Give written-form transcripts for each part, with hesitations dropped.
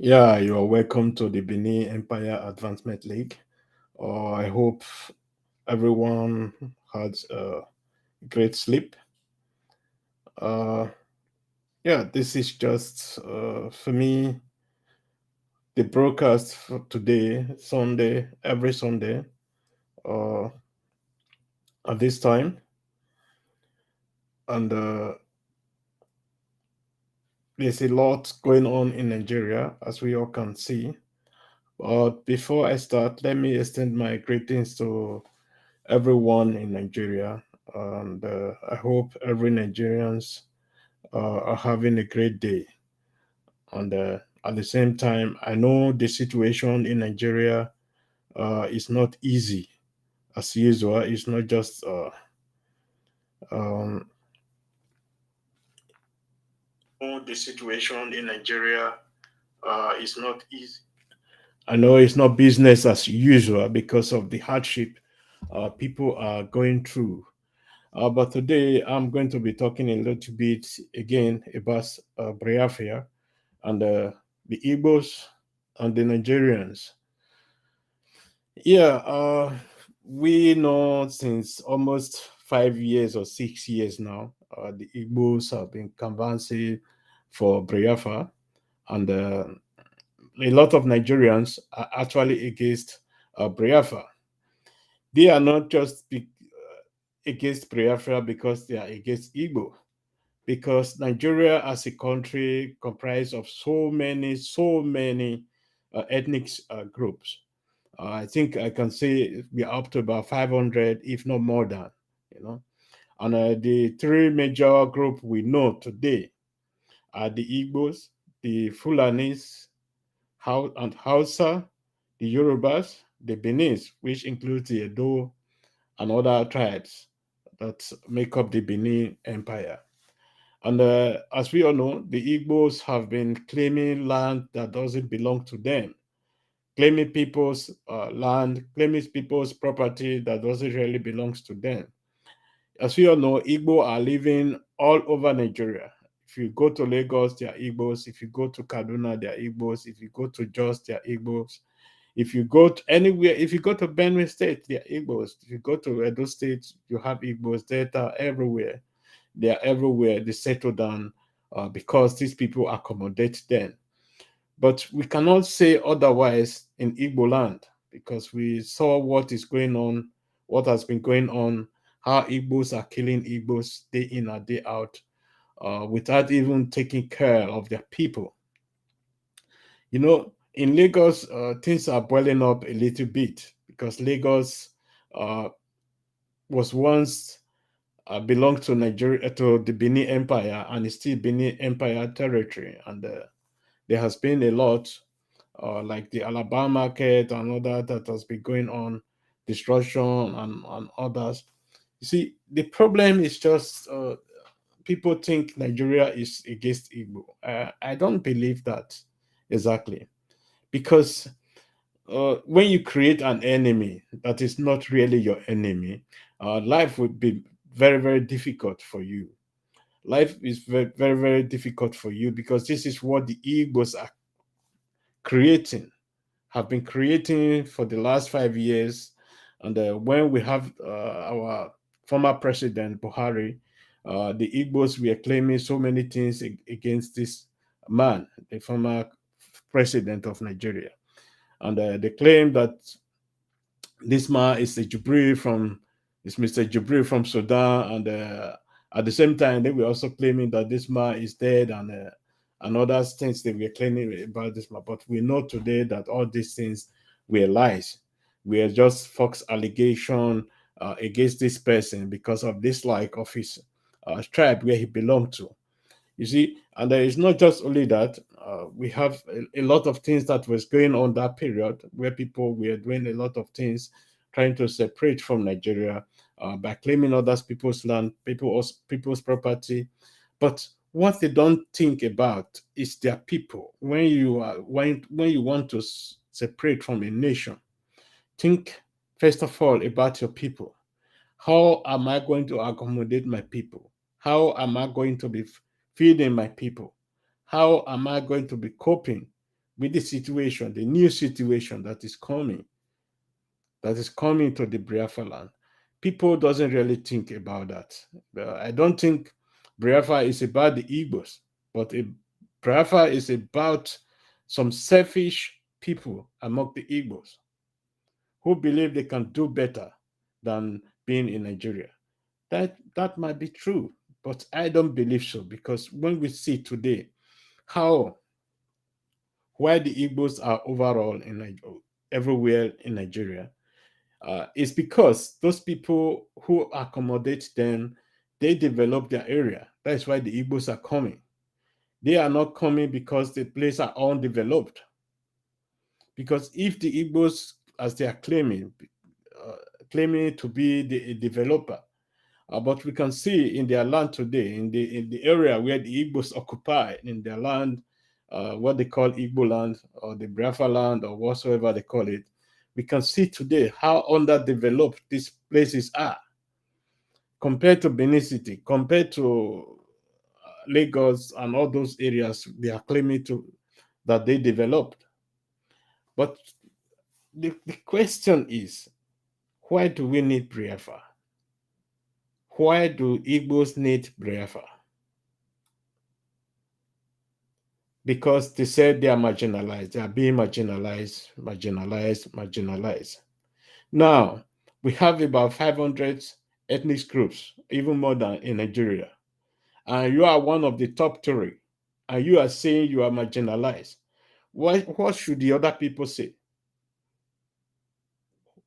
Yeah, you are welcome to the Benin Empire Advancement League. I hope everyone had a great sleep. Uh, yeah, this is just for me the broadcast for today, Sunday, every Sunday uh, at this time. And there's a lot going on in Nigeria, as we all can see. But before I start, let me extend my greetings to everyone in Nigeria, and I hope every Nigerians are having a great day. And at the same time, I know the situation in Nigeria is not easy as usual. It's not just um, the situation in Nigeria is not easy. I know it's not business as usual because of the hardship people are going through. But today I'm going to be talking a little bit again about Biafra and the Igbos and the Nigerians. Yeah, we know since almost 5 years or 6 years now, the Igbos have been canvassing for Biafra, and a lot of Nigerians are actually against Biafra. They are not just against Biafra because they are against Igbo, because Nigeria as a country comprised of so many ethnic groups. I think I can say we are up to about 500, if not more than, you know. And the three major groups we know today are the Igbos, the Fulanis, and Hausa, the Yorubas, the Benis, which includes the Edo and other tribes that make up the Benin Empire. And as we all know, the Igbos have been claiming land that doesn't belong to them, claiming people's land, claiming people's property that doesn't really belongs to them. As we all know, Igbo are living all over Nigeria. If you go to Lagos, they are Igbos. If you go to Kaduna, they are Igbos. If you go to Jos, they are Igbos. If you go to anywhere, if you go to Benue State, they are Igbos. If you go to Edo State, you have Igbos. They are everywhere. They are everywhere. They settle down because these people accommodate them. But we cannot say otherwise in Igbo land because we saw what is going on, what has been going on, how Igbos are killing Igbos day in and day out without even taking care of their people. You know, in Lagos, things are boiling up a little bit because Lagos uh, was once belonged to Nigeria, to the Benin Empire, and is still Benin Empire territory. And there has been a lot like the Alabama market and all that has been going on, destruction and others. You see, the problem is just people think Nigeria is against Igbo. I don't believe that exactly because when you create an enemy that is not really your enemy, life would be very difficult for you. Life is very difficult for you because this is what the Igbos are creating have been creating for the last 5 years. And when we have our former president, Buhari, the Igbos were claiming so many things against this man, the former president of Nigeria. And they claim that this man is Mr. Jubril from Sudan, and at the same time they were also claiming that this man is dead, and other things they were claiming about this man. But we know today that all these things were lies. Were just false allegation against this person because of dislike of his tribe where he belonged to. You see, and there is not just only that. We have a lot of things that was going on that period where people were doing a lot of things, trying to separate from Nigeria by claiming others people's land, people's property. But what they don't think about is their people. When you want to separate from a nation, think first of all about your people. How am I going to accommodate my people? How am I going to be feeding my people? How am I going to be coping with the situation, the new situation that is coming to the Biafra land. People doesn't really think about that. I don't think Biafra is about the Igbos, but Biafra is about some selfish people among the Igbos who believe they can do better than being in Nigeria. That might be true, but I don't believe so, because when we see today how why the Igbos are overall in everywhere in Nigeria, it's because those people who accommodate them, they develop their area. That's why the Igbos are coming. They are not coming because the place are undeveloped. Because if the Igbos, as they are uh, claiming to be the developer, but we can see in their land today, in the area where the Igbos occupy, in their land, what they call Igbo land or the Biafra land or whatsoever they call it, we can see today how underdeveloped these places are compared to Benin City, compared to Lagos and all those areas they are claiming to that they developed. But the question is, why do we need Biafra? Why do Igbos need Biafra? Because they said they are marginalized. They are being marginalized, marginalized, marginalized. Now, we have about 500 ethnic groups, even more than in Nigeria. And you are one of the top three, and you are saying you are marginalized. What should the other people say?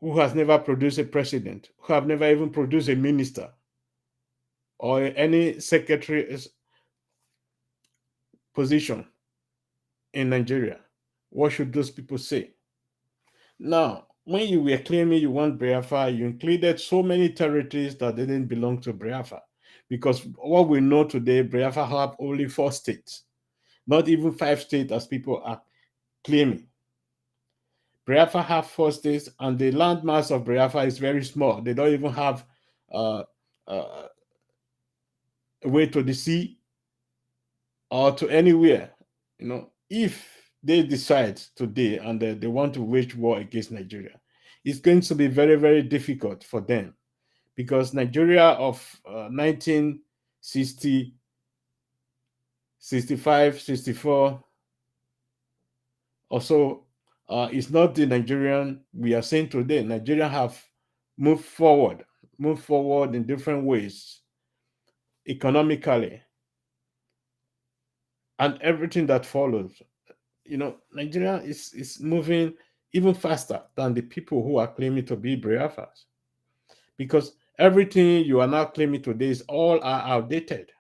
Who has never produced a president, who have never even produced a minister or any secretary position in Nigeria? What should those people say? Now, when you were claiming you want Biafra, you included so many territories that didn't belong to Biafra. Because what we know today, Biafra have only 4 states, not even 5 states as people are claiming. Biafra have 4 states, and the landmass of Biafra is very small. They don't even have uh, uh, a way to the sea or to anywhere. If they decide today and they want to wage war against Nigeria, it's going to be very, very difficult for them, because Nigeria of 1960, 65, 64 or so is not the Nigerian we are seeing today. Nigeria have moved forward, moved forward in different ways, economically, and everything that follows. Nigeria is moving even faster than the people who are claiming to be Biafras, because everything you are now claiming today is all are outdated.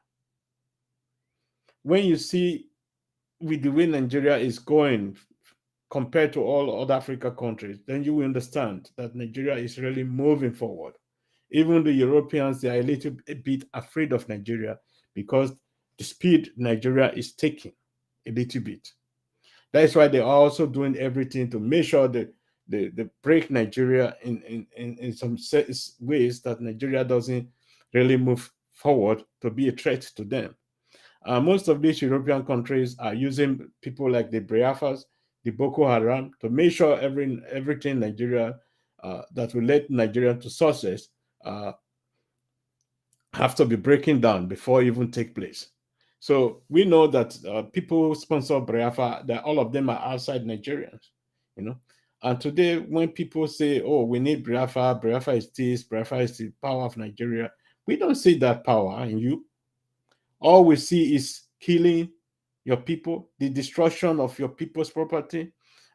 When you see with the way Nigeria is going compared to all other African countries, then you will understand that Nigeria is really moving forward. Even the Europeans, they are a little bit afraid of Nigeria because the speed Nigeria is taking a little bit. That's why they are also doing everything to make sure that they break Nigeria in some ways that Nigeria doesn't really move forward to be a threat to them. Most of these European countries are using people like the Biafras, the Boko Haram, to make sure everything Nigeria that will lead Nigeria to success have to be breaking down before even take place. So we know that people who sponsor Biafra, that all of them are outside Nigerians, you know. And today, when people say, "Oh, we need Biafra, Biafra is this, Biafra is the power of Nigeria," we don't see that power in you. All we see is killing your people, the destruction of your people's property,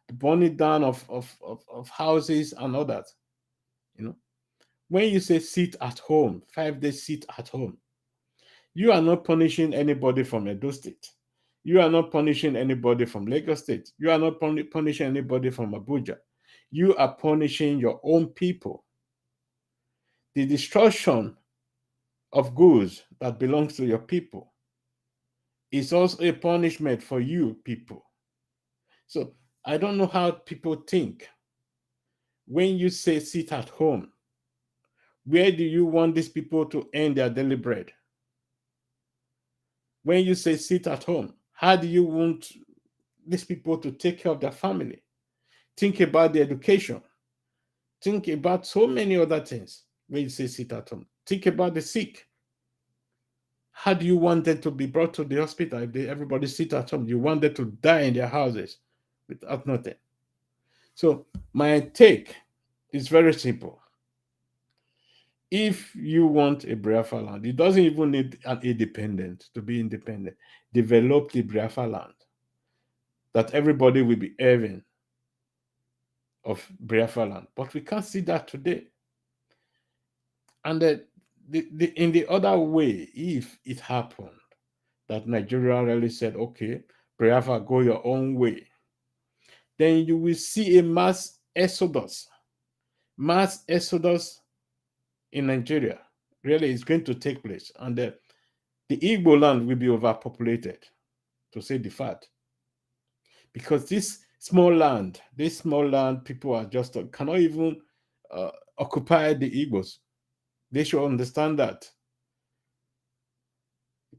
the burning down of houses and all that. You know, when you say sit at home, 5 days sit at home, you are not punishing anybody from Edo State. You are not punishing anybody from Lagos State. You are not punishing anybody from Abuja. You are punishing your own people. The destruction of goods that belongs to your people is also a punishment for you people. So I don't know how people think. When you say sit at home, where do you want these people to earn their daily bread? When you say sit at home, how do you want these people to take care of their family. Think about the education. Think about so many other things when you say sit at home. Think about the sick. How do you want them to be brought to the hospital if everybody sit at home? You want them to die in their houses without nothing. So my take is very simple. If you want a Biafra land, it doesn't even need an independent to be independent. Develop the Biafra land that everybody will be having of Biafra land. But we can't see that today. And in the other way, if it happened that Nigeria really said, okay, Biafra, go your own way, then you will see a mass exodus in Nigeria. Really, it's going to take place. And the Igbo land will be overpopulated, to say the fact. Because this small land, people are just cannot even occupy the Igbos. They should understand that.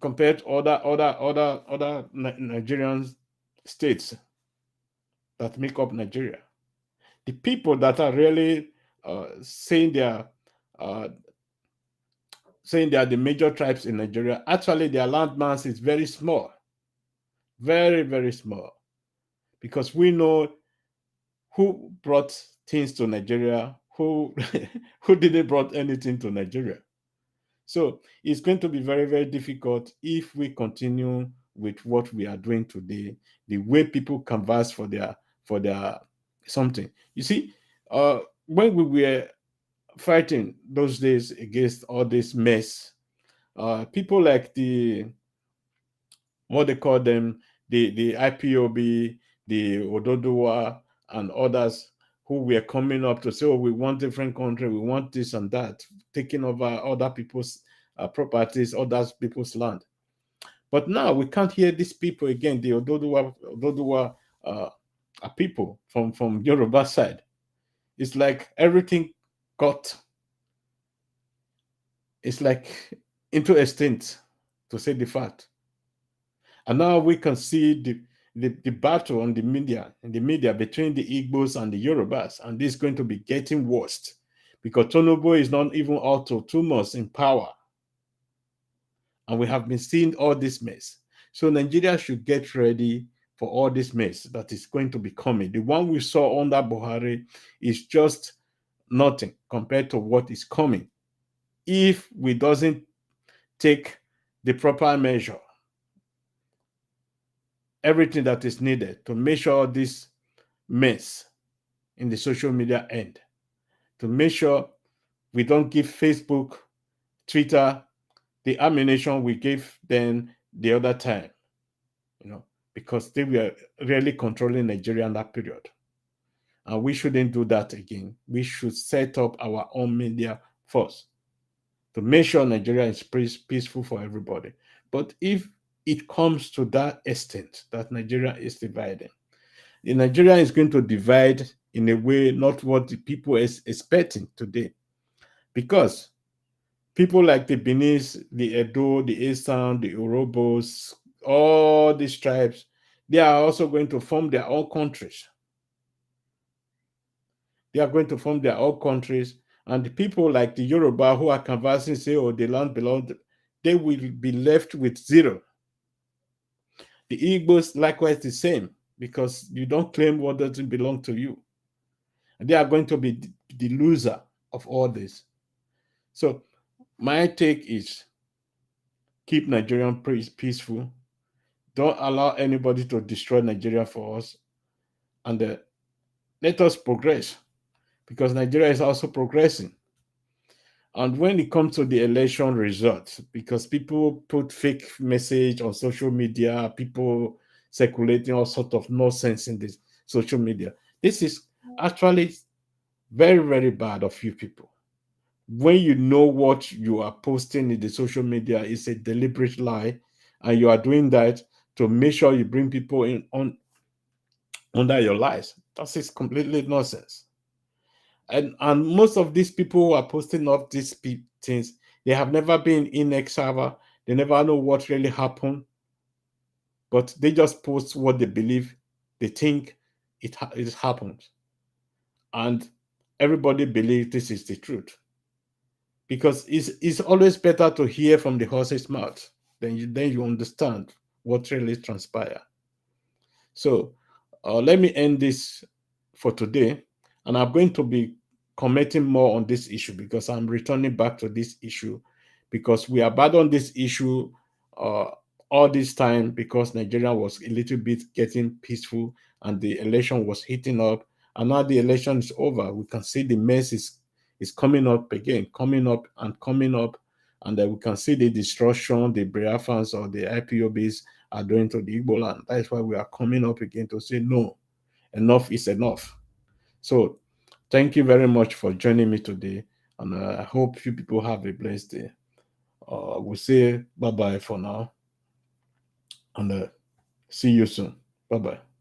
Compared to other Nigerian states that make up Nigeria, the people that are really saying they are the major tribes in Nigeria, actually their land mass is very small, very, very small, because we know who brought things to Nigeria, who who didn't brought anything to Nigeria. So it's going to be very, very difficult if we continue with what we are doing today, the way people canvass for their something. You see, when we were fighting those days against all this mess, people like what they call them, the IPOB, the Ododowa, and others who were coming up to say, oh, we want different country, we want this and that, taking over other people's properties, other people's land. But now we can't hear these people again, the Ododowa people from Yoruba side. It's like everything got, it's like into extinct, to say the fact. And now we can see the battle on the media, in the media between the Igbos and the Yorubas, and this is going to be getting worse because Tonobo is not even out to 2 months in power. And we have been seeing all this mess. So Nigeria should get ready for all this mess that is going to be coming. The one we saw under Buhari is just nothing compared to what is coming if we doesn't take the proper measure, everything that is needed to make sure this mess in the social media end, to make sure we don't give Facebook, Twitter the ammunition we gave them the other time, because they were really controlling Nigeria in that period. And we shouldn't do that again. We should set up our own media first to make sure Nigeria is peaceful for everybody. But if it comes to that extent that Nigeria is dividing, Nigeria is going to divide in a way not what the people is expecting today. Because people like the Benis, the Edo, the Esan, the Urobos, all these tribes, they are also going to form their own countries. They are going to form their own countries. And the people like the Yoruba who are canvassing, say, oh, the land belongs, they will be left with zero. The Igbos, likewise, the same, because you don't claim what doesn't belong to you. And they are going to be the loser of all this. So my take is keep Nigeria peaceful. Don't allow anybody to destroy Nigeria for us. And let us progress, because Nigeria is also progressing. And when it comes to the election results, because people put fake message on social media, people circulating all sorts of nonsense in this social media. This is actually very, very bad of you people. When you know what you are posting in the social media is a deliberate lie, and you are doing that to make sure you bring people in under your lies, that is completely nonsense. And most of these people who are posting up these things, they have never been in Exava. They never know what really happened, but they just post what they believe they think it happened. And everybody believes this is the truth. Because it's always better to hear from the horse's mouth, then you understand what really transpired. So let me end this for today. And I'm going to be commenting more on this issue because I'm returning back to this issue because we abandoned this issue uh, all this time because Nigeria was a little bit getting peaceful and the election was heating up. And now the election is over. We can see the mess is coming up again, coming up and coming up. And then we can see the destruction the Biafrans or the IPOBs are doing to the Igbo land. That is why we are coming up again to say, no, enough is enough. So thank you very much for joining me today. And I hope you people have a blessed day. We'll say bye-bye for now. And see you soon. Bye-bye.